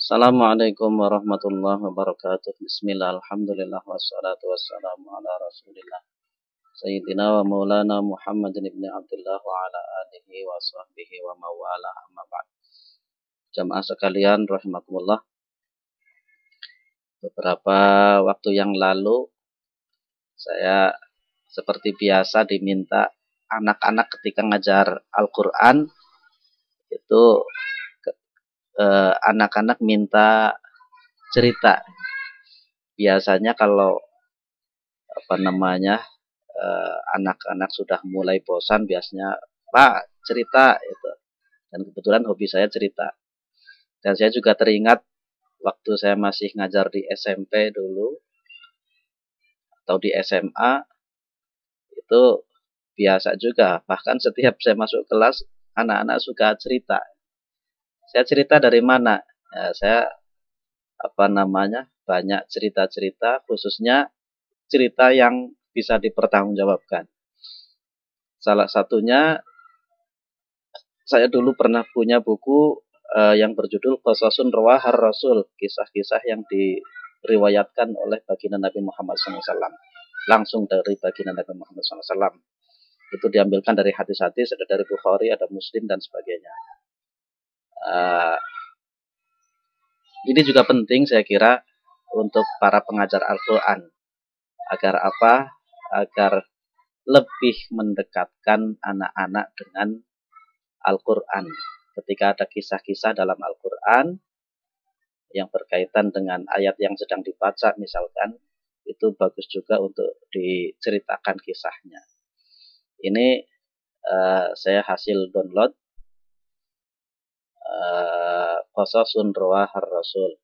Assalamualaikum warahmatullahi wabarakatuh. Bismillah, alhamdulillah, wassalatu wassalamu ala rasulillah Sayyidina wa maulana Muhammadin ibn Abdullah wa ala alihi wa sahbihi wa mawala amma ba'd. Jamaah sekalian rahimakumullah, beberapa waktu yang lalu saya seperti biasa diminta anak-anak ketika ngajar Al-Quran itu anak-anak minta cerita. Biasanya kalau anak-anak sudah mulai bosan, biasanya Pak cerita itu. Dan kebetulan hobi saya cerita. Dan saya juga teringat waktu saya masih ngajar di SMP dulu atau di SMA, itu biasa juga. Bahkan setiap saya masuk kelas, anak-anak suka cerita. Saya cerita dari mana? Ya, saya banyak cerita-cerita, khususnya cerita yang bisa dipertanggungjawabkan. Salah satunya, saya dulu pernah punya buku yang berjudul Qasasun Rawahar Rasul, kisah-kisah yang diriwayatkan oleh baginda Nabi Muhammad SAW, langsung dari baginda Nabi Muhammad SAW. Itu diambilkan dari hadis-hadis, ada dari Bukhari, ada Muslim, dan sebagainya. Ini juga penting saya kira untuk para pengajar Al-Quran. Agar apa? Agar lebih mendekatkan anak-anak dengan Al-Quran. Ketika ada kisah-kisah dalam Al-Quran yang berkaitan dengan ayat yang sedang dibaca misalkan, itu bagus juga untuk diceritakan kisahnya. Ini saya hasil download Qasasun Rawahar Rasul,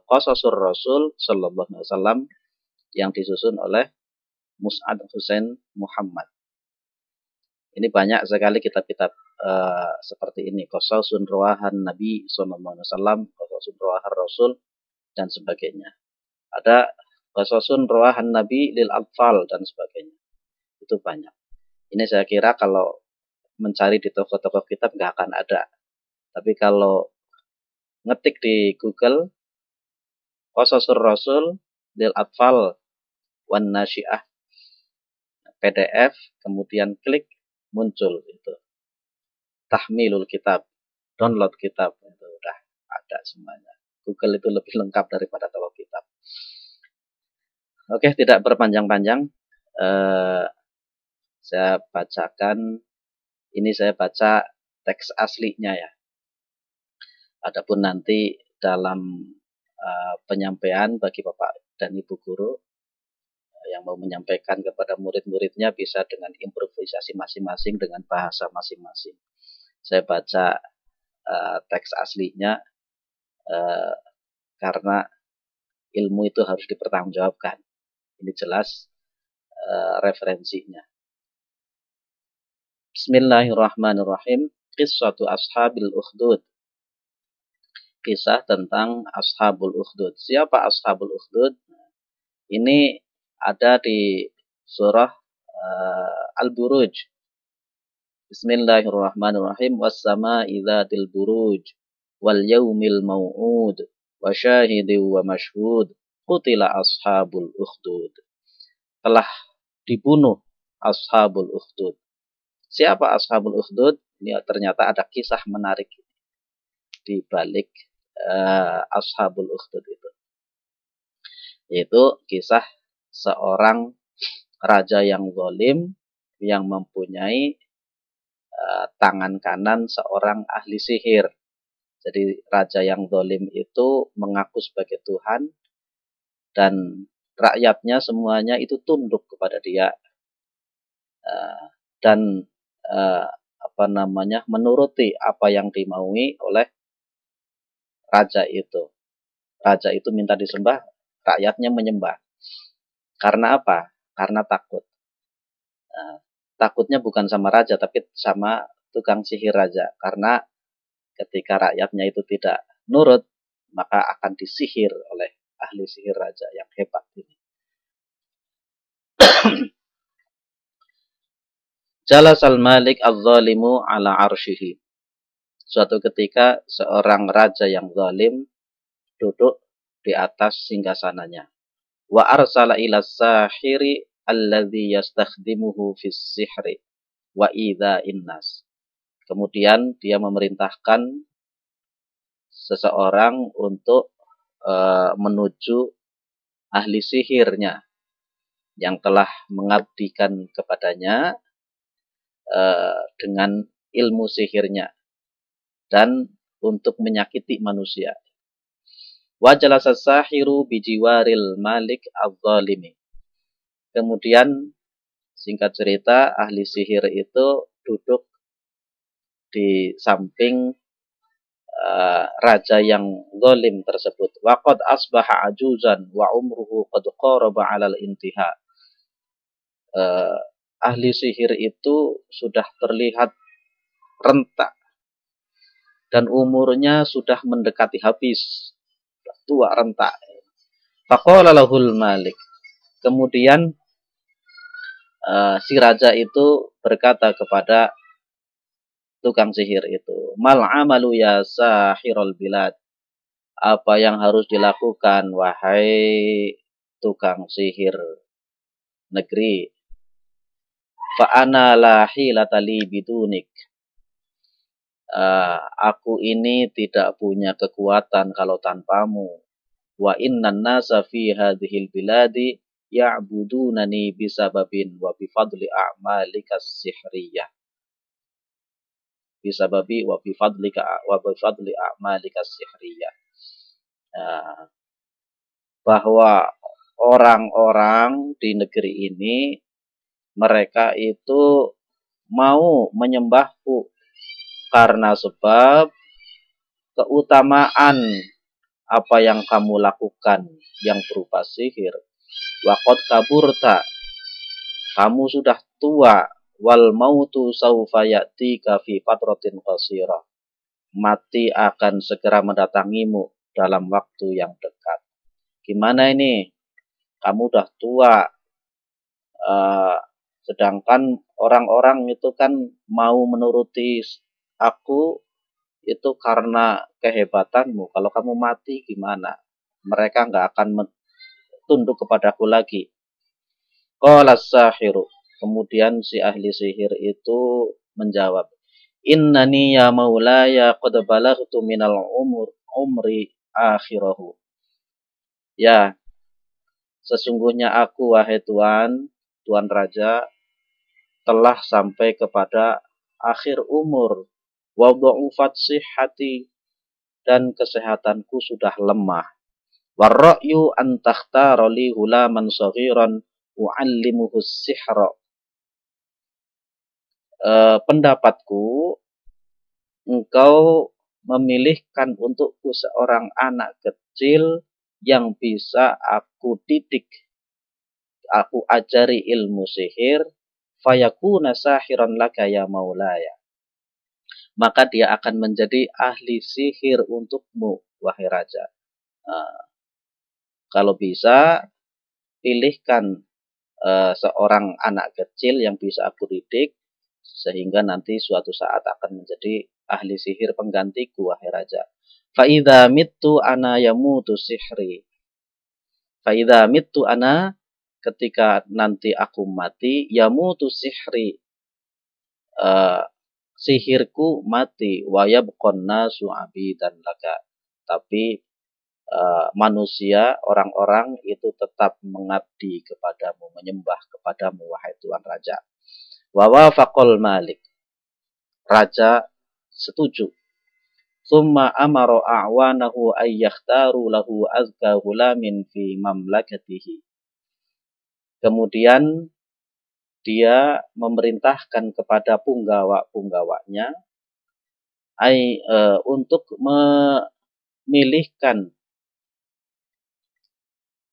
Qasasur Rasul Sallallahu Alaihi Wasallam, yang disusun oleh Mus'ad Hussein Muhammad. Ini banyak sekali kitab-kitab seperti ini, Qasasun Rawahan Nabi Sallallahu Alaihi Wasallam, Qasasun Rawahar Rasul, dan sebagainya. Ada Qasasun Rawahan Nabi lil Atfal dan sebagainya. Itu banyak. Ini saya kira kalau mencari di toko-toko kitab nggak akan ada. Tapi kalau ngetik di Google Qasasur Rasul lil Atfal wan Nasyiah PDF, kemudian klik, muncul itu tahmilul kitab, download kitab, itu udah ada semuanya. Google itu lebih lengkap daripada toko kitab. Oke, tidak berpanjang-panjang, saya bacakan. Ini saya baca teks aslinya ya. Adapun nanti dalam penyampaian bagi Bapak dan Ibu guru yang mau menyampaikan kepada murid-muridnya bisa dengan improvisasi masing-masing, dengan bahasa masing-masing. Saya baca teks aslinya karena ilmu itu harus dipertanggungjawabkan. Ini jelas referensinya. Bismillahirrahmanirrahim. Qissatu ashabil ukhdud. Kisah tentang ashabul ukhdud. Siapa ashabul ukhdud? Ini ada di surah Al-Buruj. Bismillahirrahmanirrahim. Was-sama'i dzatil buruj wal yaumil mau'ud wa syahidin wa mashhud qutila ashabul ukhdud. Telah dibunuh ashabul ukhdud. Siapa ashabul ukhdud? Ini ternyata ada kisah menarik di balik ashabul ukhdud itu. Yaitu kisah seorang raja yang zalim yang mempunyai tangan kanan seorang ahli sihir. Jadi raja yang zalim itu mengaku sebagai Tuhan dan rakyatnya semuanya itu tunduk kepada dia dan menuruti apa yang dimaui oleh raja itu. Raja itu minta disembah, rakyatnya menyembah. Karena apa? Karena takut. Takutnya bukan sama raja, tapi sama tukang sihir raja. Karena ketika rakyatnya itu tidak nurut, maka akan disihir oleh ahli sihir raja yang hebat ini. Jalasal malik az-zalimu ala arsyihi. Suatu ketika seorang raja yang zalim duduk di atas singgasananya. Wa arsala ila sahiri alladhi yastakhdimuhu fis sihri wa idza innas. Kemudian dia memerintahkan seseorang untuk menuju ahli sihirnya yang telah mengabdikan kepadanya dengan ilmu sihirnya dan untuk menyakiti manusia. Wa jalasa sahiru bijiwaril malik adh-dhalimi. Kemudian singkat cerita ahli sihir itu duduk di samping raja yang zalim tersebut. Wa qad asbaha ajuzan wa umruhu qad qaraba 'alal intiha. Ahli sihir itu sudah terlihat renta dan umurnya sudah mendekati habis. Tua renta. Faqala lahul malik. Kemudian si raja itu berkata kepada tukang sihir itu, mal amalu ya sahirul bilad. Apa yang harus dilakukan wahai tukang sihir negeri? Fa ana la hilata li bidunik. Aku ini tidak punya kekuatan kalau tanpamu. Wa innan nasa fi hadhil biladi ya'budunani bisababin wa bifadli a'malika sihriyah. Bisababi wa bifadlika wa bifadli a'malika sihriyah. Bahwa orang-orang di negeri ini mereka itu mau menyembahku karena sebab keutamaan apa yang kamu lakukan yang berupa sihir. Waqad kaburta, kamu sudah tua. Wal mautu sawfa ya'tika fi fatratin qasirah. Mati akan segera mendatangimu dalam waktu yang dekat. Gimana ini? Kamu udah tua. Sedangkan orang-orang itu kan mau menuruti aku itu karena kehebatanmu. Kalau kamu mati gimana? Mereka nggak akan tunduk kepadaku lagi. Qala sahiru. Kemudian si ahli sihir itu menjawab, innani ya maulaya qad balaghtu minal umri akhirahu. Ya, sesungguhnya aku wahai Tuan Raja telah sampai kepada akhir umur. Wa dha'ufat sihhati, dan kesehatanku sudah lemah. Warra'yu an takhtara li hulaman saghiran u'allimuhu sihra. Pendapatku, engkau memilihkan untukku seorang anak kecil yang bisa aku didik, aku ajari ilmu sihir, fayakuna sahiran laka ya maulaya. Maka dia akan menjadi ahli sihir untukmu, wahai raja. Kalau bisa, pilihkan seorang anak kecil yang bisa aku didik, sehingga nanti suatu saat akan menjadi ahli sihir penggantiku, wahai raja. Fa'idha mittu ana yamutu sihri. Fa'idha mittu ana, ketika nanti aku mati, yamutu sihri. Sihirku mati. Wa yabqon nasu abidan laka. Tapi manusia, orang-orang itu tetap mengabdi kepadamu, menyembah kepadamu, wahai Tuan Raja. Wa wafaqal malik. Raja setuju. Summa amara a'wanahu ayyakhtaru lahu azka hulamin fi mamlakatihi. Kemudian dia memerintahkan kepada punggawa-punggawanya untuk memilihkan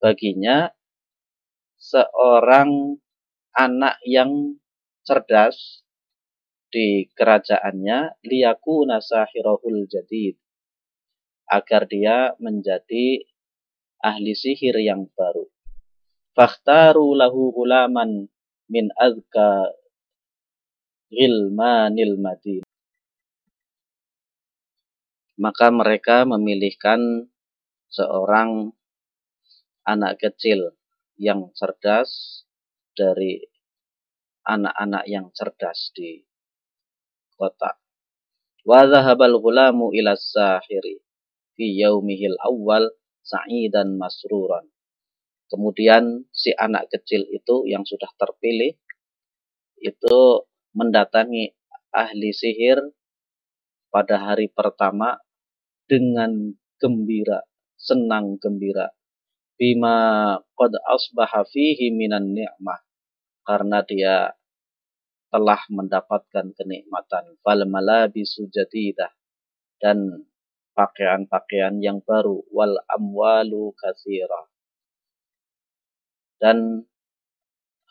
baginya seorang anak yang cerdas di kerajaannya, liyakuna sahirahul jadid, agar dia menjadi ahli sihir yang baru. Fakhtaru lahu gulaman min azka ghilmanil madin. Maka mereka memilihkan seorang anak kecil yang cerdas dari anak-anak yang cerdas di kota. Wa dhahabal ghulamu ila sahiri fi yaumihil awwal sa'idan masruran. Kemudian si anak kecil itu yang sudah terpilih itu mendatangi ahli sihir pada hari pertama dengan gembira, senang gembira. Bima qad asbaha fihi minan ni'mah, karena dia telah mendapatkan kenikmatan. Fal malabisu jadidah, dan pakaian-pakaian yang baru. Wal amwalu katsira, dan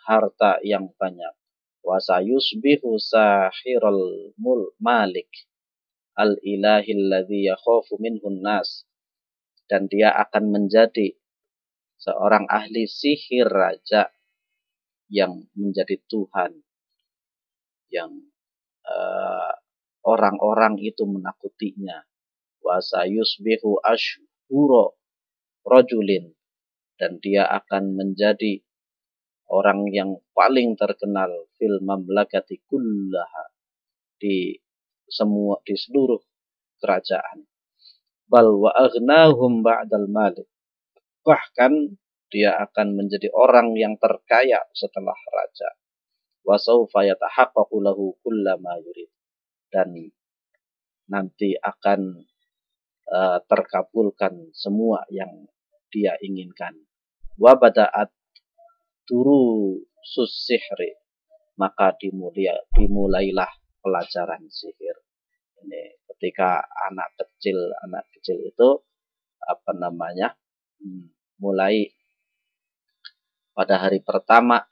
harta yang banyak. Wa sayusbihu sahirul malik al ilahil ladzi yakhafu minhun nas, dan dia akan menjadi seorang ahli sihir raja yang menjadi Tuhan, yang orang-orang itu menakutinya. Wa sayusbihu ashhura rajulin, dan dia akan menjadi orang yang paling terkenal fil mamlakati kullaha, di seluruh kerajaan. Bal wa aghnahum ba'dal malik, bahkan dia akan menjadi orang yang terkaya setelah raja. Wa sawfa yatahaqqaqu lahu kullama yurid, dan nanti akan terkabulkan semua yang dia inginkan. Wa bada'at turu sihri, maka dimulailah pelajaran sihir. Ini ketika anak kecil itu mulai pada hari pertama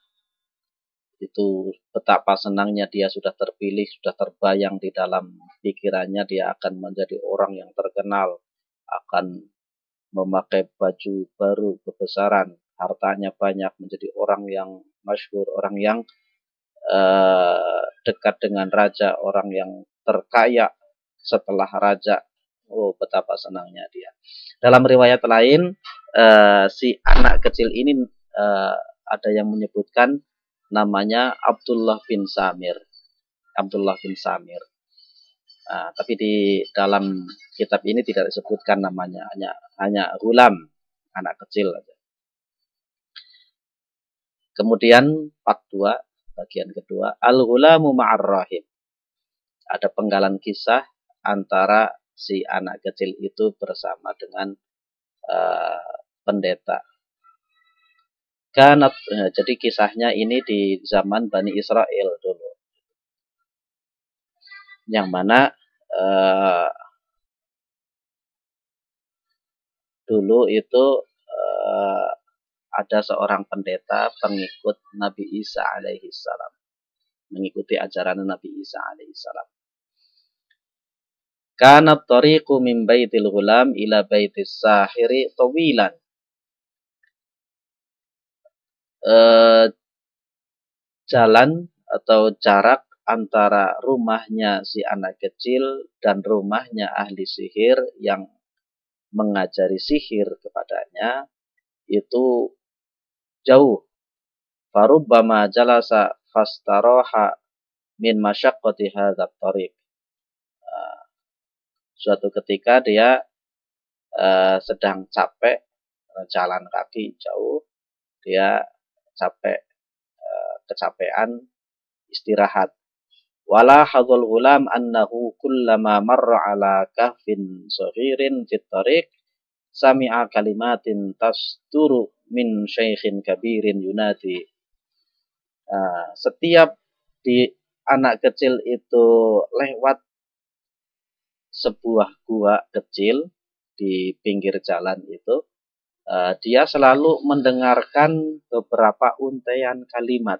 itu betapa senangnya dia sudah terpilih, sudah terbayang di dalam pikirannya dia akan menjadi orang yang terkenal, akan memakai baju baru kebesaran, hartanya banyak, menjadi orang yang masyhur, orang yang dekat dengan raja, orang yang terkaya setelah raja. Oh, betapa senangnya dia. Dalam riwayat lain, si anak kecil ini ada yang menyebutkan namanya Abdullah bin Samir. Abdullah bin Samir. Tapi di dalam kitab ini tidak disebutkan namanya, hanya Ghulam, anak kecil aja. Kemudian part 2, bagian kedua, Al-Ghulamu ma'ar rahib. Ada penggalan kisah antara si anak kecil itu bersama dengan pendeta. Jadi kisahnya ini di zaman Bani Israel dulu, yang mana dulu itu ada seorang pendeta pengikut Nabi Isa alaihissalam, mengikuti ajaran Nabi Isa alaihissalam. Kanat tariqu min baitil ghulam ila baitis sahiri tawilan. Jalan atau jarak antara rumahnya si anak kecil dan rumahnya ahli sihir yang mengajari sihir kepadanya itu jauh. Farubbama jalasa fastaroha min masyaqqati hadzal tariq. Suatu ketika dia sedang capek jalan kaki jauh, dia capek, kecapean, istirahat. Wala hadzal ghulam annahu kullama marra ala kahfin saghirin fit tariq sami'a kalimatin tasduru min syaikhin kabirin yunadi. Setiap di anak kecil itu lewat sebuah gua kecil di pinggir jalan itu, dia selalu mendengarkan beberapa untaian kalimat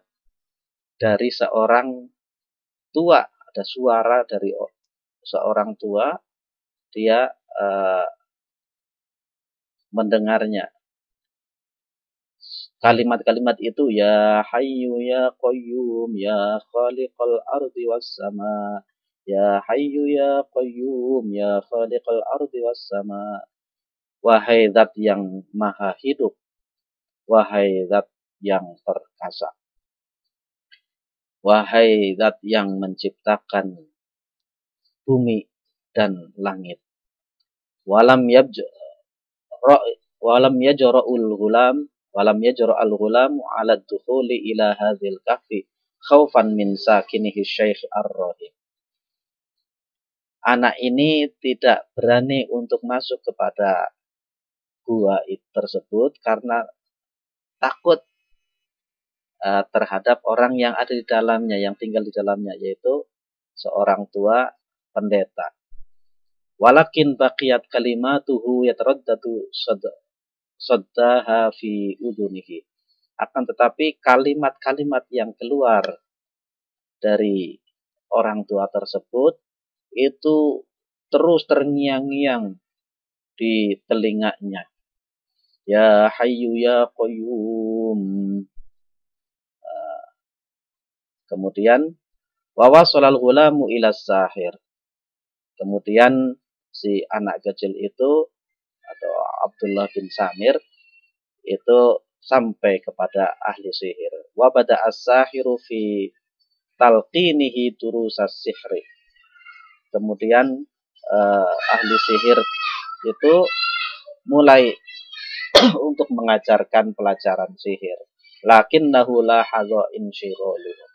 dari seorang tua. Ada suara dari seorang tua, dia mendengarnya. Kalimat-kalimat itu, ya hayyu ya qayyum ya khaliqal ardi was sama, ya hayyu ya qayyum ya khaliqal ardi was sama. wahai zat yang maha hidup, wahai zat yang perkasa, wahai zat yang menciptakan bumi dan langit. Walam yajra'ul ghulam 'ala dukhuli ila hadzal kahfi khaufan min sakinihi syekh ar-rahim. Anak ini tidak berani untuk masuk kepada gua tersebut karena takut terhadap orang yang ada di dalamnya, yang tinggal di dalamnya, yaitu seorang tua pendeta. Walakin baqiyat kalimatuhu yataraddadu saddaha fi udunihi. Akan tetapi kalimat-kalimat yang keluar dari orang tua tersebut itu terus terngiang-ngiang di telinganya. Ya Hayyu ya Qayyum. Kemudian wawasolal ghulamu ila sahir. Kemudian si anak kecil itu atau Abdullah bin Samir itu sampai kepada ahli sihir. Wa bada as-sahiru fi talqinihi durusas sihri. Kemudian ahli sihir itu mulai untuk mengajarkan pelajaran sihir. Lakinnahu la hadha insyiraluhu.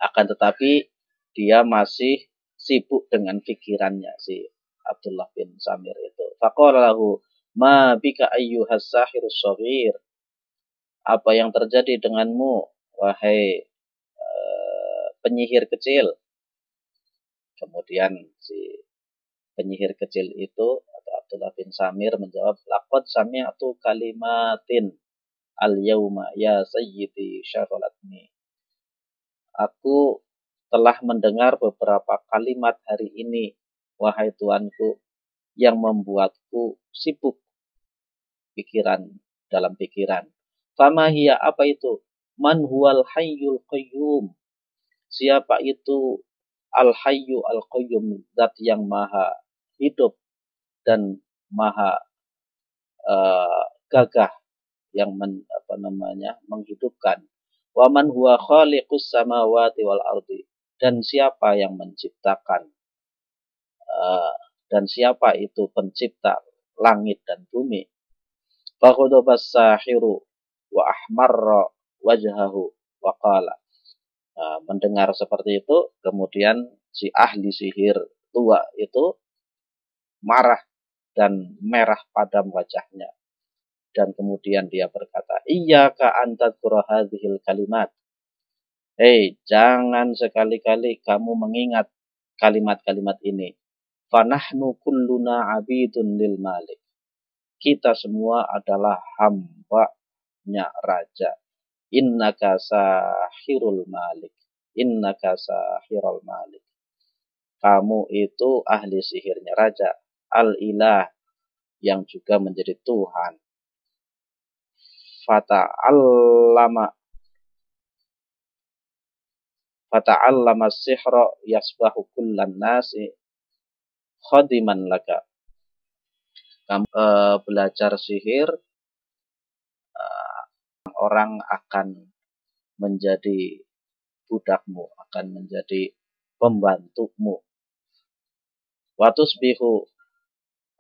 Akan tetapi dia masih sibuk dengan pikirannya si Abdullah bin Samir itu. Faqala lahu ma bika ayyuhas sahirus shaghir. Apa yang terjadi denganmu wahai penyihir kecil? Kemudian si penyihir kecil itu atau Abdullah bin Samir menjawab, laqad sami'tu kalimatin al-yauma ya sayyidi syaghalatni. Aku telah mendengar beberapa kalimat hari ini, wahai Tuanku, yang membuatku sibuk dalam pikiran. Fama hiya, apa itu? Man huwal hayyul qayyum. Siapa itu al-hayyu al-qayyum, zat yang maha hidup dan maha gagah, yang menghidupkan. Wa man huwa khaliqus samawati wal ardi, dan siapa yang menciptakan dan siapa itu pencipta langit dan bumi. Faghadabas sahiru wa ahmarra wajhahu wa qala. Mendengar seperti itu, kemudian si ahli sihir tua itu marah dan merah padam wajahnya. Dan kemudian dia berkata, iyyaka an tadhkura hadhil kalimat. Hei, jangan sekali-kali kamu mengingat kalimat-kalimat ini. Fanahnu kulluna abidun lil malik. Kita semua adalah hamba-nya raja. Innaka sahirul malik. Innaka sahirul malik. Kamu itu ahli sihirnya raja. Al-ilah, yang juga menjadi Tuhan. Fata'allama sihra yasbahu kullan nasi khadiman laka. Kamu belajar sihir, orang akan menjadi budakmu, akan menjadi pembantumu. Wa tusbihu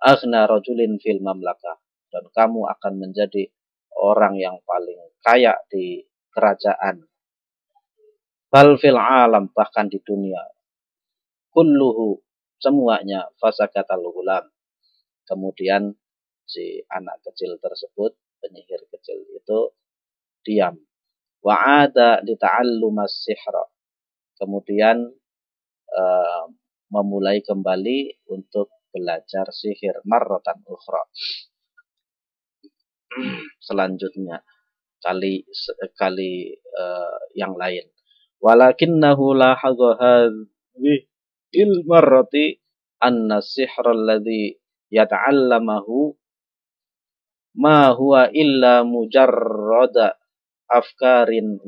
aghna rajulin fil mamlakah, dan kamu akan menjadi orang yang paling kaya di kerajaan. Bal fil alam, bahkan di dunia. Kulluhu, semuanya. Fasakatal ghulam. Kemudian si anak kecil tersebut, penyihir kecil itu diam. Wa'ada lita'allumas sihra. Kemudian memulai kembali untuk belajar sihir marratan ukhra. Selanjutnya kali yang lain. Walakinnahu la hadha hadhil marrati anna sihra alladhi yata'allamahu ma huwa illa mujarrada afkarin